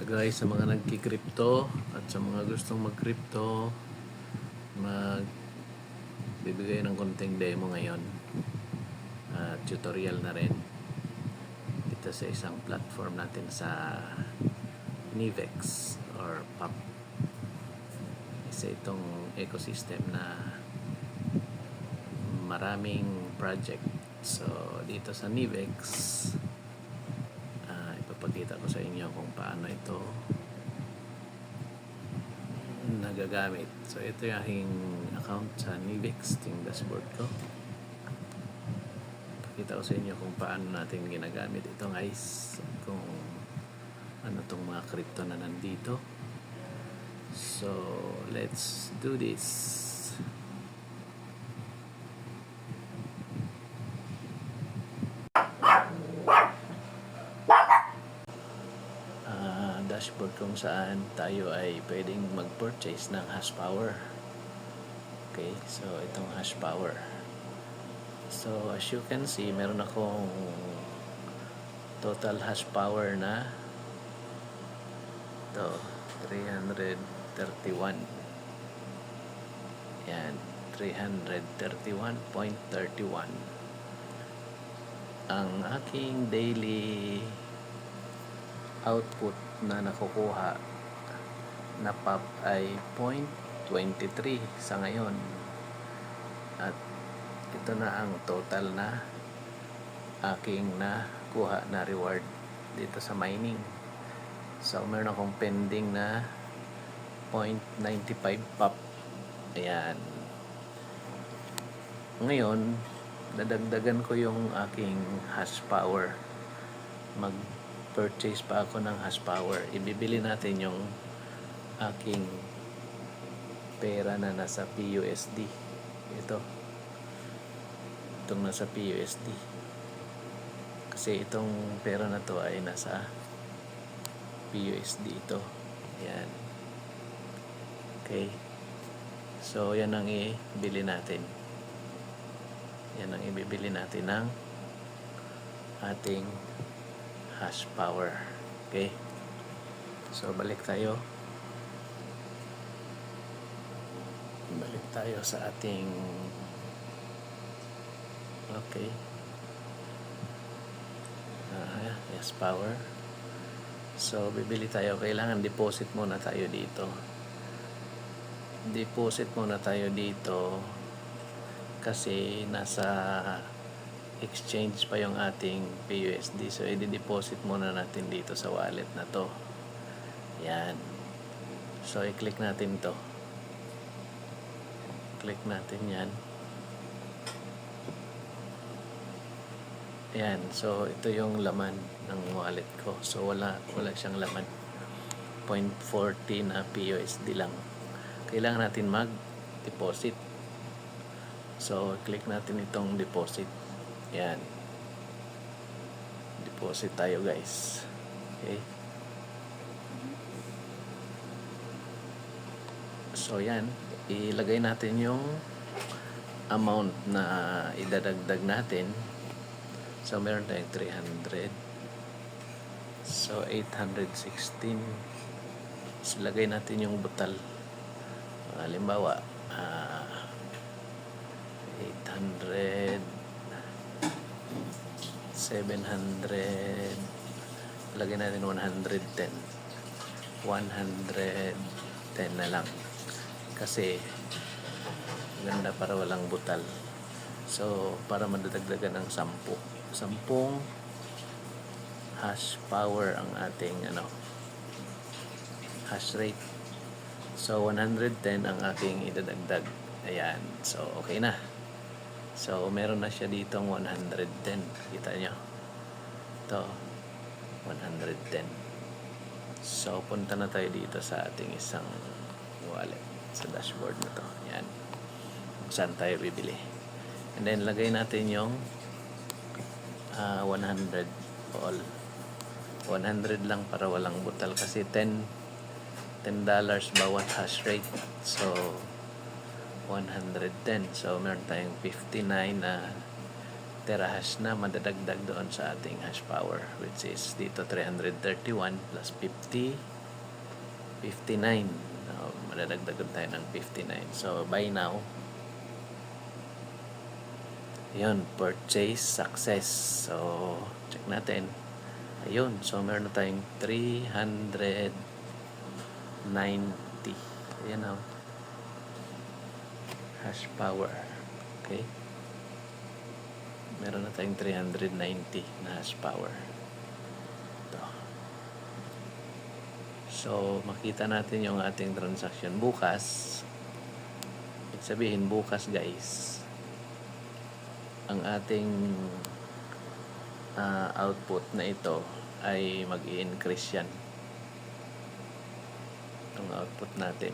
So guys, sa mga nagki-crypto at sa mga gustong mag-crypto, bibigay ng konting demo ngayon. Tutorial na rin dito sa isang platform natin sa Nivex or POP. Isa itong ecosystem na maraming project. So dito sa Nivex, ipapakita ko sa inyo kung paano ito nagagamit. So ito yung aking account sa Nivex, yung dashboard ko. Pakita ko sa inyo kung paano natin ginagamit ito guys, kung ano tong mga crypto na nandito. So let's do this. Dashboard kung saan tayo ay pwedeng mag-purchase ng hash power. Okay, so itong hash power. So as you can see, meron akong total hash power na ito, 331. Yan, 331.31. Ang aking daily output na nakukuha na POP ay 0.23 sa ngayon, at ito na ang total na aking nakuha na reward dito sa mining. So meron akong pending na 0.95 POP. Ayan, ngayon dadagdagan ko yung aking hash power. Purchase pa ako ng hash power. Ibibili natin yung aking pera na nasa PUSD. Itong nasa PUSD. Kasi itong pera na to ay nasa PUSD ito. Ayan. Okay. So yan ang ibili natin. Yan ang ibibili natin ng ating hash power. Okay, so balik tayo sa ating yes, power. So bibili tayo, kailangan deposit muna tayo dito kasi nasa exchange pa yung ating PUSD. So i-deposit muna natin dito sa wallet na to. Yan. So i-click natin to. Click natin yan. Yan. So ito yung laman ng wallet ko. So wala siyang laman. 0.40 na PUSD lang. Kailangan natin mag-deposit. So click natin itong deposit. Yan. Deposit tayo guys. Okay. So yan, ilagay natin yung amount na idadagdag natin. So meron tayong 300. So 816. So lagay natin yung butal. Halimbawa 800, 700, lagyan natin 110 na lang kasi ganda para walang butal. So para madadagdagan ng 10 hash power ang ating hash rate. So 110 ang aking idadagdag. Ayan, so okay na. So meron na siya ditong 110. Kita nyo ito, 110. So punta na tayo dito sa ating isang wallet, sa dashboard na to. Yan, kung saan tayo bibili. And then lagay natin yung 100 all. 100 lang para walang butal kasi $10 bawat hash rate. So 110. So meron tayong 59 na terahash na madadagdag doon sa ating hash power, which is dito 331 plus 50 59. Madadagdagan tayo ng 59. So, buy now. Yun, purchase success. So, check natin. Ayun, so meron na tayong 390. Ayan na. Hash power. Okay. Meron na tayong 390 na hash power. Ito. So, makita natin yung ating transaction bukas. Ibig sabihin, bukas guys, ang ating output na ito ay mag-i-increase yan. Itong output natin.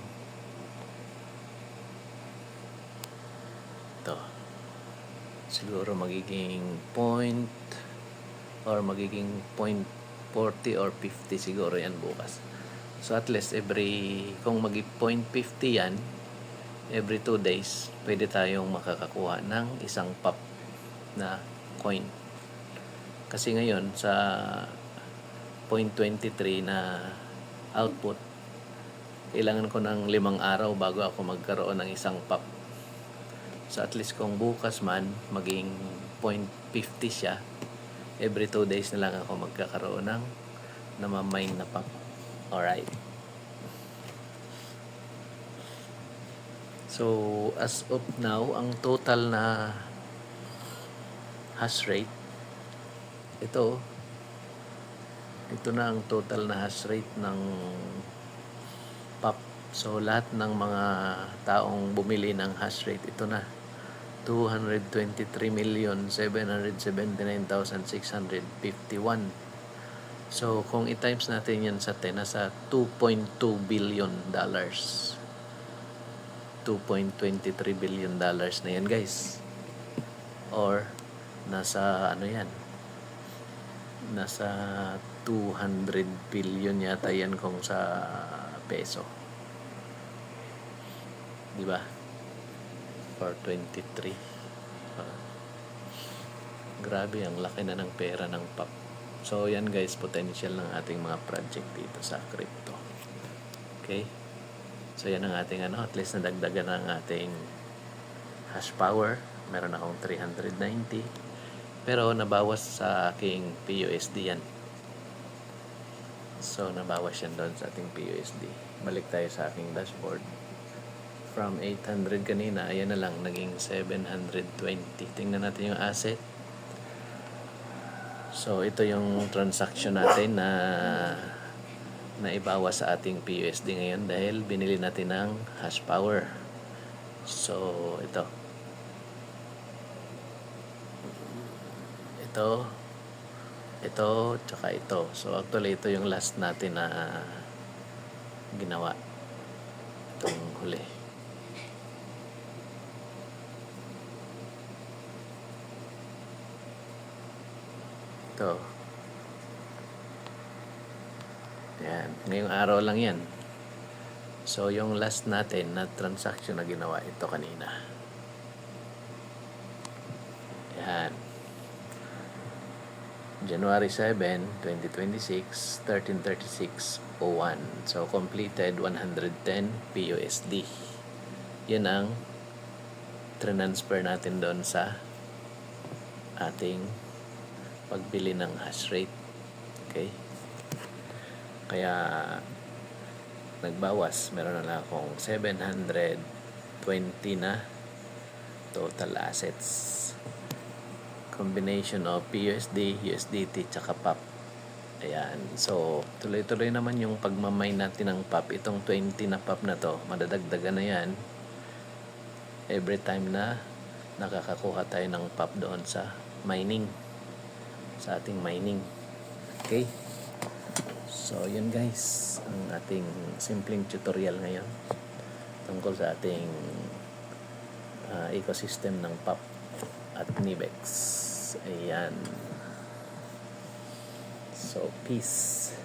Ito. Siguro magiging point or magiging 0.40 or 50 siguro yan bukas. So at least kung mag-0.50 yan, every 2 days, pwede tayong makakakuha ng isang pop na coin. Kasi ngayon sa 0.23 na output, kailangan ko ng 5 araw bago ako magkaroon ng isang pop. So at least kung bukas man maging 0.50 siya, every 2 days na lang ako magkakaroon ng namamine na pop. Alright. So as of now, ang total na hash rate, ito na ang total na hash rate ng pop. So lahat ng mga taong bumili ng hash rate, ito na 223,779,651. So kung i-times natin yan sa 10, nasa 2.2 billion dollars. 2.23 billion dollars na yan guys. Or nasa yan, nasa 200 billion yata yan kung sa peso, di ba? For 23. Grabe, ang laki na ng pera ng pop. So yan guys, potential ng ating mga project dito sa crypto. Okay, so yan ang ating at least nadagdagan ng ating hash power. Meron akong 390, pero nabawas sa aking PUSD yan. So nabawas yan doon sa ating PUSD. Balik tayo sa aking dashboard. From 800 kanina, ayan na lang, naging 720. Tingnan natin yung asset. So ito yung transaction natin na naibawas sa ating PUSD ngayon dahil binili natin ng hash power. So ito, tsaka ito. So actually ito yung last natin na ginawa, itong huli. Ito. Yan, ngayong araw lang yan. So yung last natin na transaction na ginawa, ito kanina. Yan, January 7, 2026, 13:36:01. So completed 110 PUSD. Yan ang transfer natin doon sa ating pagbili ng hash rate. Okay, kaya nagbawas. Meron na akong 720 na total assets. Combination of PUSD, USDT, tsaka POP. Ayan. So, tuloy-tuloy naman yung pagmamine natin ng POP. Itong 20 na POP na to, madadagdagan na yan every time na nakakakuha tayo ng POP doon sa mining, sa ating mining. Okay? So, yun guys, ang ating simpleng tutorial ngayon tungkol sa ating ecosystem ng POP at NIBEX. Ayan. So, peace.